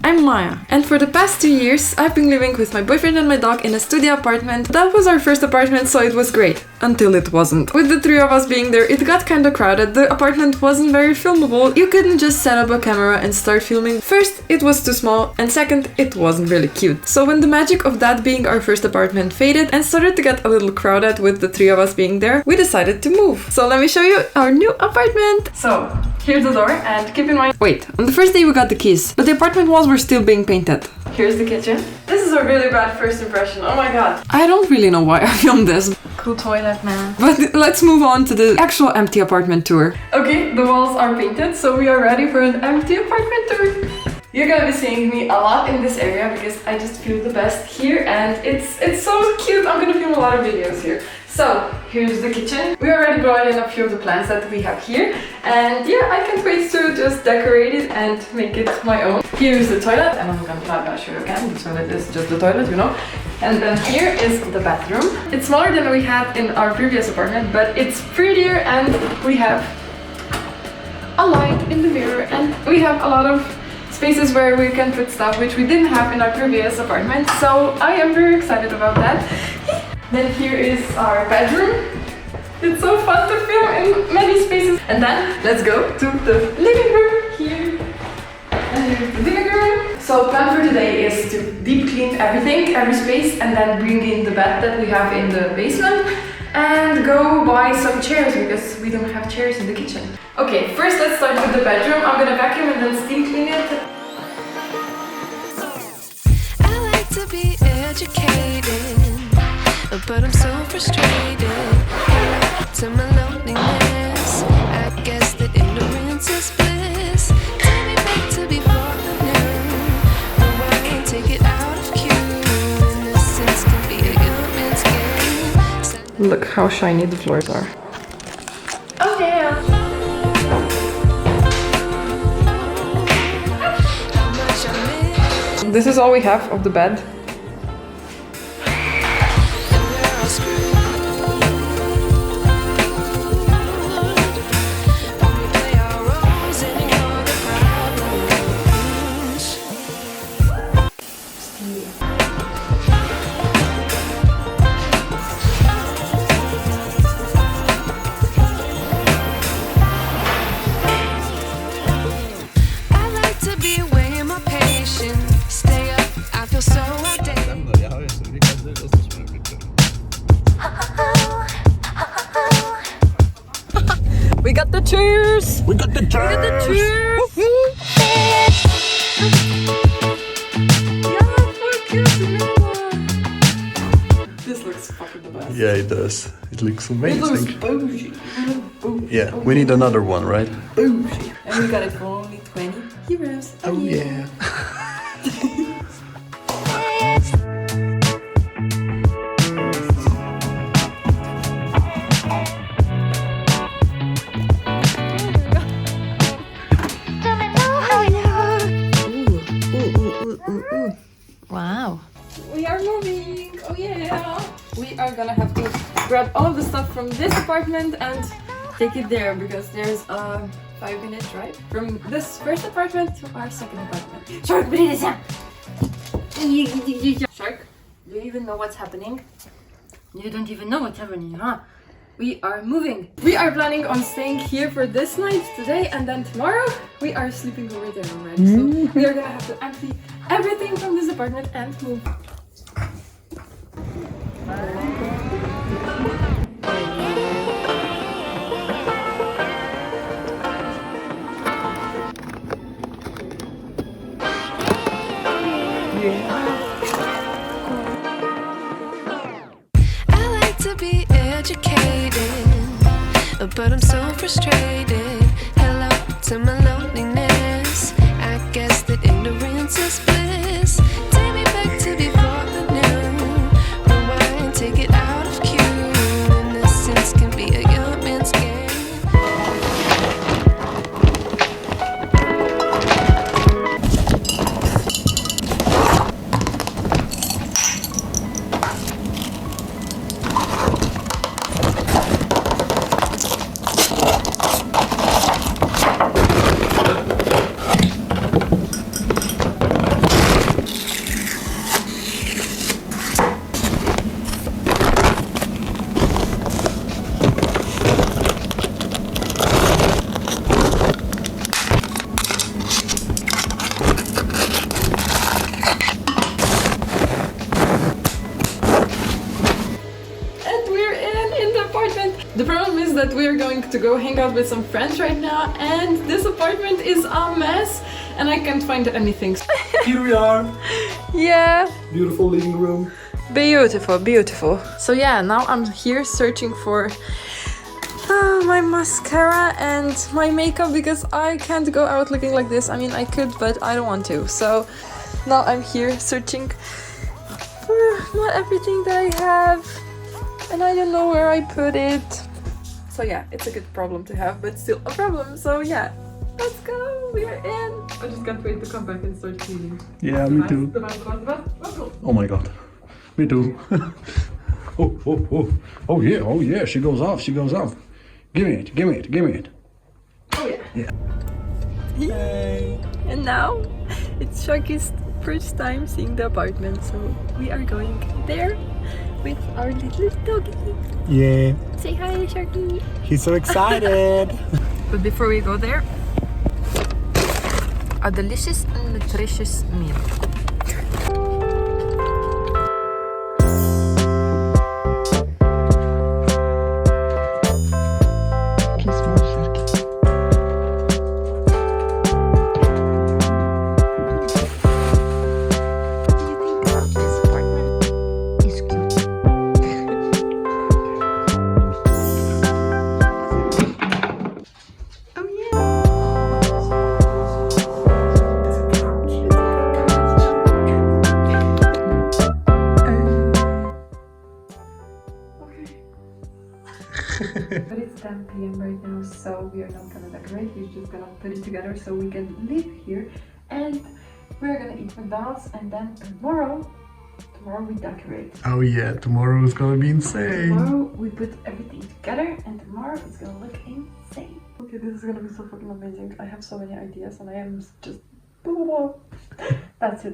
I'm Maya, and for the past 2 years I've been living with my boyfriend and my dog in a studio apartment. That was our first apartment, so it was great. Until it wasn't. With the 3 of us being there, it got kinda crowded, the apartment wasn't very filmable, you couldn't just set up a camera and start filming. First, it was too small, and second, it wasn't really cute. So when the magic of that being our first apartment faded and started to get a little crowded with the 3 of us being there, we decided to move. So let me show you our new apartment. So, here's the door, and keep in mind... Wait, on the first day we got the keys, but the apartment walls were still being painted. Here's the kitchen. This is a really bad first impression, oh my god. I don't really know why I filmed this. Cool toilet, man. But let's move on to the actual empty apartment tour. Okay, the walls are painted, so we are ready for an empty apartment tour. You're gonna be seeing me a lot in this area because I just feel the best here, and it's so cute. I'm gonna film a lot of videos here. So, here's the kitchen. We already brought in a few of the plants that we have here, and yeah, I can't wait to just decorate it and make it my own. Here's the toilet, and I'm not gonna show you again. The toilet is just the toilet, you know. And then here is the bathroom. It's smaller than we had in our previous apartment, but it's prettier, and we have a light in the mirror, and we have a lot of spaces where we can put stuff which we didn't have in our previous apartment. So I am very excited about that. Then here is our bedroom. It's so fun to film in many spaces. And then let's go to the living room here. And here's the living room. So plan for today is to deep clean everything, every space, and then bring in the bed that we have in the basement and go buy some chairs because we don't have chairs in the kitchen. Okay, first let's start with the bedroom. I'm gonna vacuum and then steam clean it. I like to be educated, but I'm so frustrated to my loneliness. I guess that ignorance is bliss. Take me back to before the new. Rewind, take it out of cue. Innocence can be a young man's game. Look how shiny the floors are. Oh yeah. This is all we have of the bed. We got the chairs! We got the chairs! We got the chairs! This looks fucking the best. Yeah, it does. It looks amazing. It looks bougie. Yeah, we need another one, right? Bougie. And we got it for only 20 euros. Oh yeah. Wow. We are moving! Oh yeah! We are gonna have to grab all of the stuff from this apartment and take it there because there's a 5-minute drive from this first apartment to our second apartment. Shark, Shark, do you even know what's happening? You don't even know what's happening, huh? We are moving. We are planning on staying here for this night today, and then tomorrow we are sleeping over there already. So we are gonna have to empty everything from this apartment and move. I like to be educated, but I'm so frustrated. Hello to my loneliness. I guess that ignorance is bliss. Take me back to before the new. Rewind, take it out of cue. Innocence can be a young man's game. The problem is that we are going to go hang out with some friends right now, and this apartment is a mess, and I can't find anything. Here we are. Yeah. Beautiful living room. Beautiful, beautiful. So yeah, now I'm here searching for my mascara and my makeup because I can't go out looking like this. I mean, I could, but I don't want to. So now I'm here searching for not everything that I have, and I don't know where I put it. So yeah, it's a good problem to have, but still a problem. So yeah, let's go. We are in. I just can't wait to come back and start cleaning. Yeah, me too. Oh my god. Me too. Oh yeah, she goes off, Give me it. Oh yeah. Yeah. Yay! And now it's Sharky's first time seeing the apartment, so we are going there with our little doggy. Yeah, Say hi, Sharky! he's so excited. But before we go there, a delicious and nutritious meal. But it's 10 p.m. right now, so we are not gonna decorate. We're just gonna put it together so we can live here, and we're gonna eat McDonald's, and then tomorrow we decorate. Oh yeah, tomorrow is gonna be insane. Tomorrow we put everything together, and tomorrow it's gonna look insane. Okay, this is gonna be so fucking amazing. I have so many ideas, and I am just That's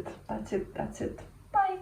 it. Bye.